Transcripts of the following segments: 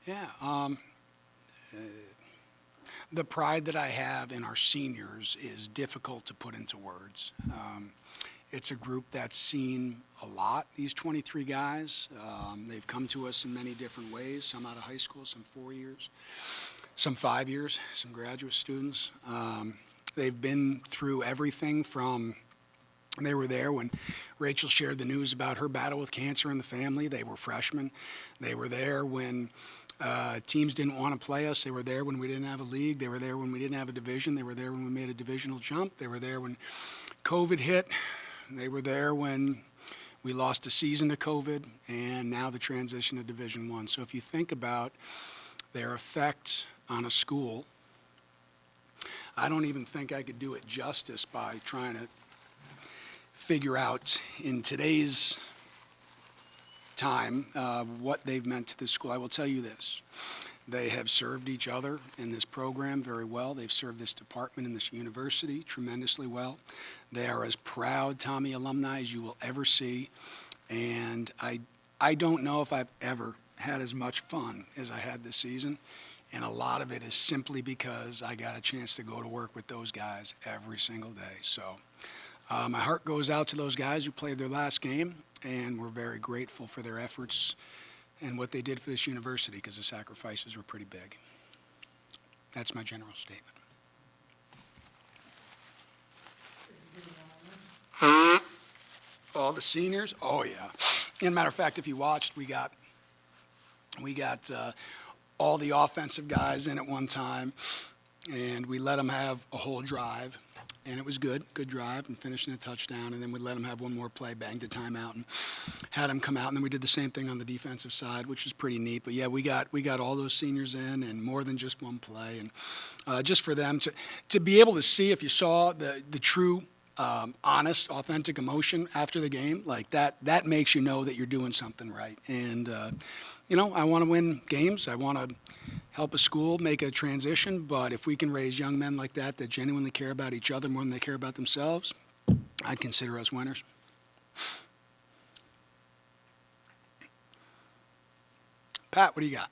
Yeah. The pride that I have in our seniors is difficult to put into words. It's a group that's seen a lot, these 23 guys. They've come to us in many different ways, some out of high school, some 4 years, some 5 years, some graduate students. They've been through everything from, they were there when Rachel shared the news about her battle with cancer in the family. They were freshmen. They were there when teams didn't want to play us. They were there when we didn't have a league. They were there when we didn't have a division. They were there when we made a divisional jump. They were there when COVID hit. They were there when we lost a season to COVID, and now the transition to Division I. So if you think about their effect on a school, I don't even think I could do it justice by trying to figure out in today's time what they've meant to this school. I will tell you this. They have served each other in this program very well. They've served this department and this university tremendously well. They are as proud Tommy alumni as you will ever see. And I don't know if I've ever had as much fun as I had this season. And a lot of it is simply because I got a chance to go to work with those guys every single day. So my heart goes out to those guys who played their last game, and we're very grateful for their efforts and what they did for this university, because the sacrifices were pretty big. That's my general statement. All the seniors? Oh, yeah. As a matter of fact, if you watched, we got all the offensive guys in at one time, and we let them have a whole drive. And it was good drive, and finishing a touchdown. And then we let them have one more play, banged a timeout, and had them come out. And then we did the same thing on the defensive side, which was pretty neat. But yeah, we got all those seniors in, and more than just one play. And just for them to be able to see, if you saw the true, honest, authentic emotion after the game, like that makes you know that you're doing something right. And I want to win games. I want to help a school make a transition, but if we can raise young men like that genuinely care about each other more than they care about themselves, I'd consider us winners. Pat, what do you got?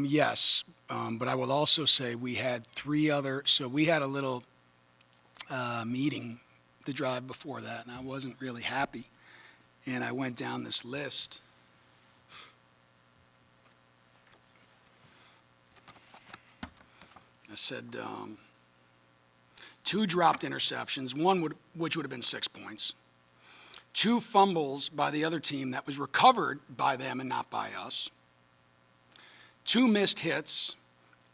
Yes, but I will also say we had three other, so we had a little meeting the drive before that, and I wasn't really happy. And I went down this list. I said 2 dropped interceptions, which would have been 6 points. 2 fumbles by the other team that was recovered by them and not by us. 2 missed hits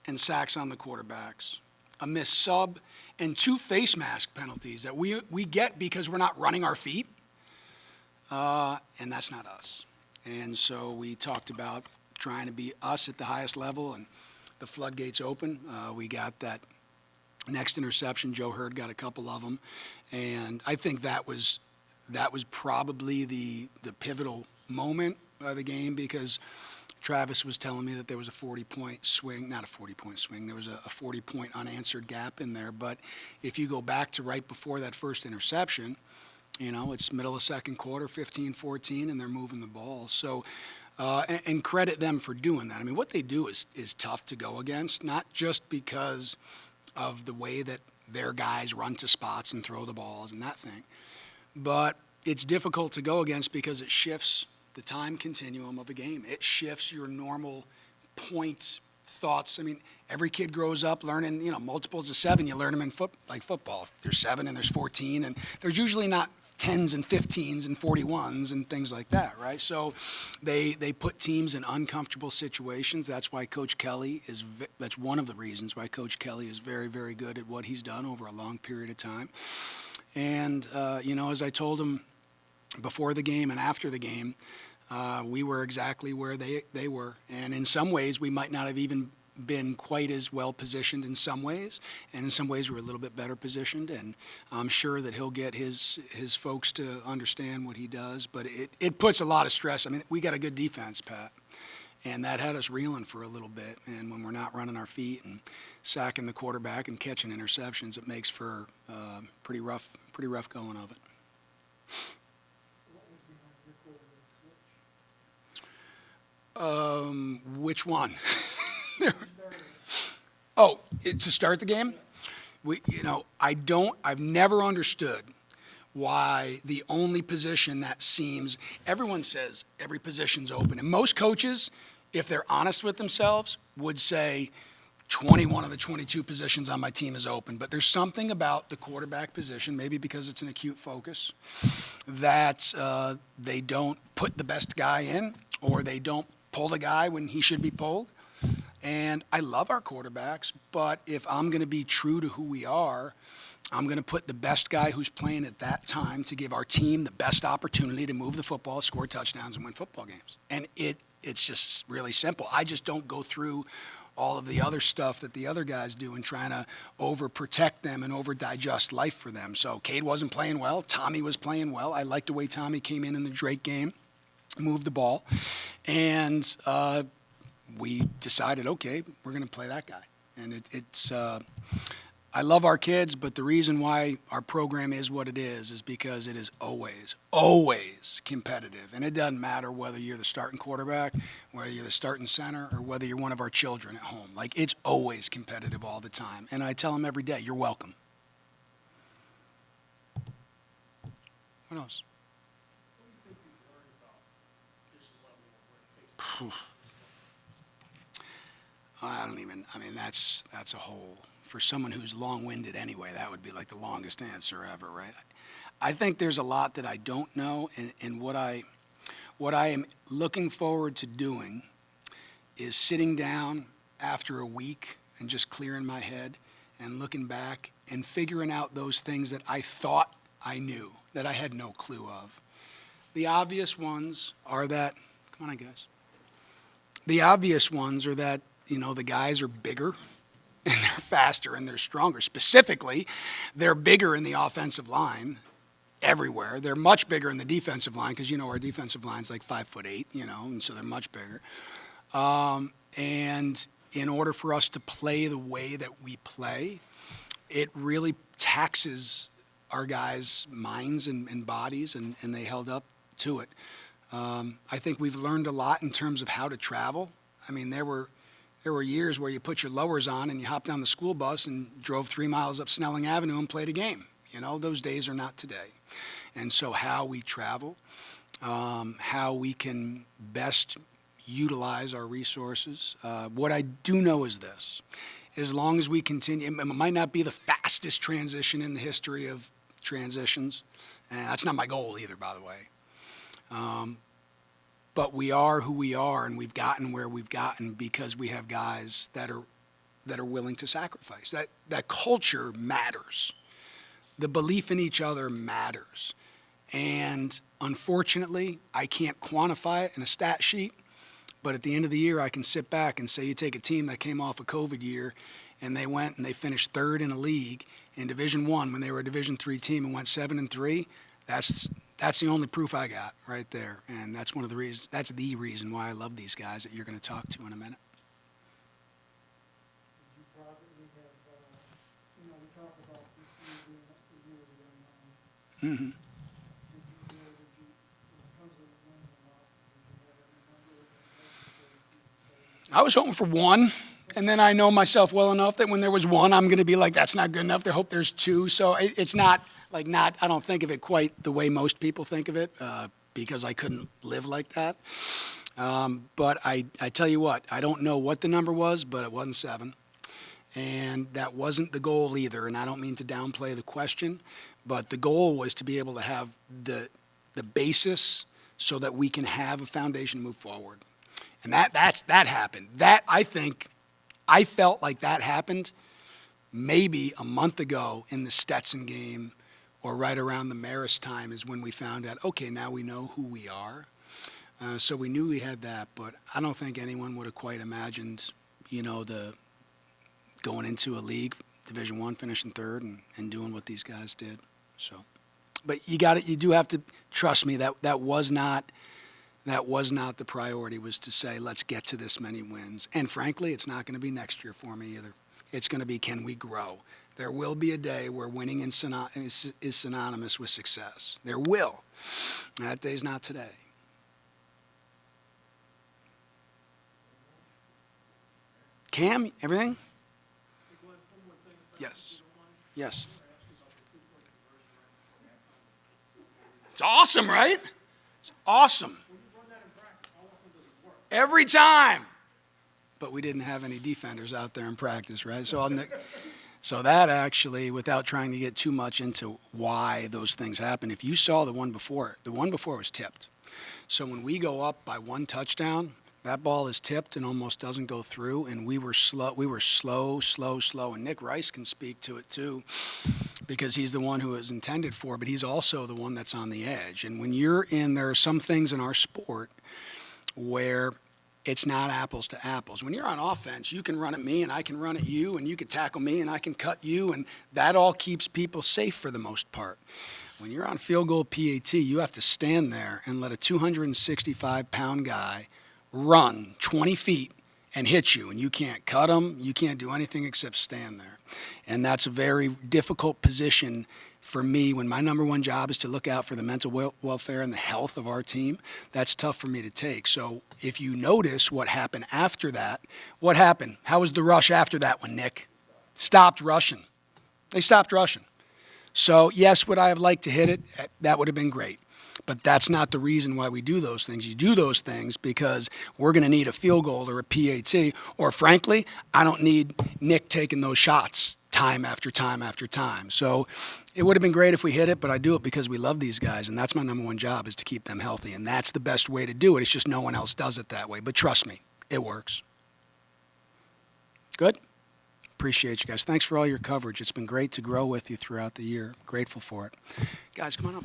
and sacks on the quarterbacks, a missed sub, and 2 face mask penalties that we get because we're not running our feet, and that's not us. And so we talked about trying to be us at the highest level, and the floodgates open. We got that next interception. Joe Hurd got a couple of them, and I think that was probably the pivotal moment of the game, because Travis was telling me that there was a 40-point swing, not a 40-point swing, there was a 40-point unanswered gap in there. But if you go back to right before that first interception, it's middle of second quarter, 15-14, and they're moving the ball. So, and credit them for doing that. I mean, what they do is tough to go against, not just because of the way that their guys run to spots and throw the balls and that thing, but it's difficult to go against because it shifts the time continuum of a game. It shifts your normal point thoughts. I mean, every kid grows up learning, multiples of 7. You learn them in football. There's 7 and there's 14, and there's usually not 10s and 15s and 41s and things like that, right? So they put teams in uncomfortable situations. That's why Coach Kelly that's one of the reasons why Coach Kelly is very, very good at what he's done over a long period of time. And, as I told him before the game and after the game, we were exactly where they were. And in some ways, we might not have even been quite as well positioned in some ways. And in some ways, we're a little bit better positioned. And I'm sure that he'll get his folks to understand what he does. But it puts a lot of stress. I mean, we got a good defense, Pat. And that had us reeling for a little bit. And when we're not running our feet and sacking the quarterback and catching interceptions, it makes for pretty rough going of it. Which one? To start the game? I've never understood why the only position that seems, everyone says every position's open. And most coaches, if they're honest with themselves, would say 21 of the 22 positions on my team is open. But there's something about the quarterback position, maybe because it's an acute focus, that they don't put the best guy in, or they don't pull the guy when he should be pulled. And I love our quarterbacks, but if I'm going to be true to who we are, I'm going to put the best guy who's playing at that time to give our team the best opportunity to move the football, score touchdowns, and win football games. And it's just really simple. I just don't go through all of the other stuff that the other guys do and trying to overprotect them and overdigest life for them. So Cade wasn't playing well. Tommy was playing well. I liked the way Tommy came in the Drake game, moved the ball. And we decided, okay, we're going to play that guy. And I love our kids, but the reason why our program is what it is because it is always, always competitive. And it doesn't matter whether you're the starting quarterback, whether you're the starting center, or whether you're one of our children at home. Like, it's always competitive all the time. And I tell them every day, you're welcome. What else? That's a whole, for someone who's long-winded anyway, that would be like the longest answer ever, right? I think there's a lot that I don't know, and what I am looking forward to doing is sitting down after a week and just clearing my head and looking back and figuring out those things that I thought I knew, that I had no clue of. The obvious ones are that, come on, guys. The obvious ones are that, the guys are bigger and they're faster and they're stronger. Specifically, they're bigger in the offensive line everywhere. They're much bigger in the defensive line because, our defensive line's like 5'8", and so they're much bigger. And in order for us to play the way that we play, it really taxes our guys' minds and bodies, and they held up to it. I think we've learned a lot in terms of how to travel. I mean, there were years where you put your lowers on and you hopped down the school bus and drove 3 miles up Snelling Avenue and played a game. Those days are not today. And so how we travel, how we can best utilize our resources. What I do know is this. As long as we continue, it might not be the fastest transition in the history of transitions, and that's not my goal either, by the way. But we are who we are, and we've gotten where we've gotten because we have guys that are willing to sacrifice. That culture matters. The belief in each other matters. And unfortunately, I can't quantify it in a stat sheet, but at the end of the year, I can sit back and say you take a team that came off a COVID year, and they went and they finished third in a league in Division I when they were a Division III team and went 7-3. That's the only proof I got right there, and that's one of the reasons. That's the reason why I love these guys that you're going to talk to in a minute. Did you privately have, we talked about this year being the year of the unknown. Mm-hmm. Did you feel that you, in terms of the wins and losses, did you have every number in place before the season started? I was hoping for one, and then I know myself well enough that when there was one, I'm going to be like, that's not good enough. They hope there's two, so it's not. I don't think of it quite the way most people think of it because I couldn't live like that. But I tell you what, I don't know what the number was, but it wasn't 7. And that wasn't the goal either. And I don't mean to downplay the question, but the goal was to be able to have the basis so that we can have a foundation to move forward. And that happened. I felt like that happened maybe a month ago in the Stetson game, or right around the Marist time is when we found out, okay, now we know who we are. So we knew we had that, but I don't think anyone would have quite imagined, the going into a league, Division I, finishing third, and doing what these guys did. So, but you do have to trust me that was not That was not the priority, was to say, let's get to this many wins. And frankly, it's not going to be next year for me either. It's going to be, can we grow? There will be a day where winning is synonymous with success. There will. That day's not today. Cam, everything? Yes. Yes. It's awesome, right? It's awesome. Every time. But we didn't have any defenders out there in practice, right? So that actually, without trying to get too much into why those things happen, if you saw the one before was tipped. So when we go up by one touchdown, that ball is tipped and almost doesn't go through, and we were slow, and Nick Rice can speak to it too, because he's the one who is intended for, but he's also the one that's on the edge. And when there are some things in our sport where it's not apples to apples. When you're on offense, you can run at me and I can run at you, and you can tackle me and I can cut you, and that all keeps people safe for the most part. When you're on field goal PAT, you have to stand there and let a 265-pound guy run 20 feet and hit you, and you can't cut him, you can't do anything except stand there. And that's a very difficult position for me when my number one job is to look out for the mental welfare and the health of our team. That's tough for me to take. So if you notice what happened after that, what happened? How was the rush after that one, Nick? Stopped rushing. They stopped rushing. So yes, would I have liked to hit it? That would have been great. But that's not the reason why we do those things. You do those things because we're going to need a field goal or a PAT, or frankly, I don't need Nick taking those shots time after time after time. So it would have been great if we hit it, but I do it because we love these guys, and that's my number one job, is to keep them healthy, and that's the best way to do it. It's just no one else does it that way. But trust me, it works. Good? Appreciate you guys. Thanks for all your coverage. It's been great to grow with you throughout the year. Grateful for it. Guys, come on up.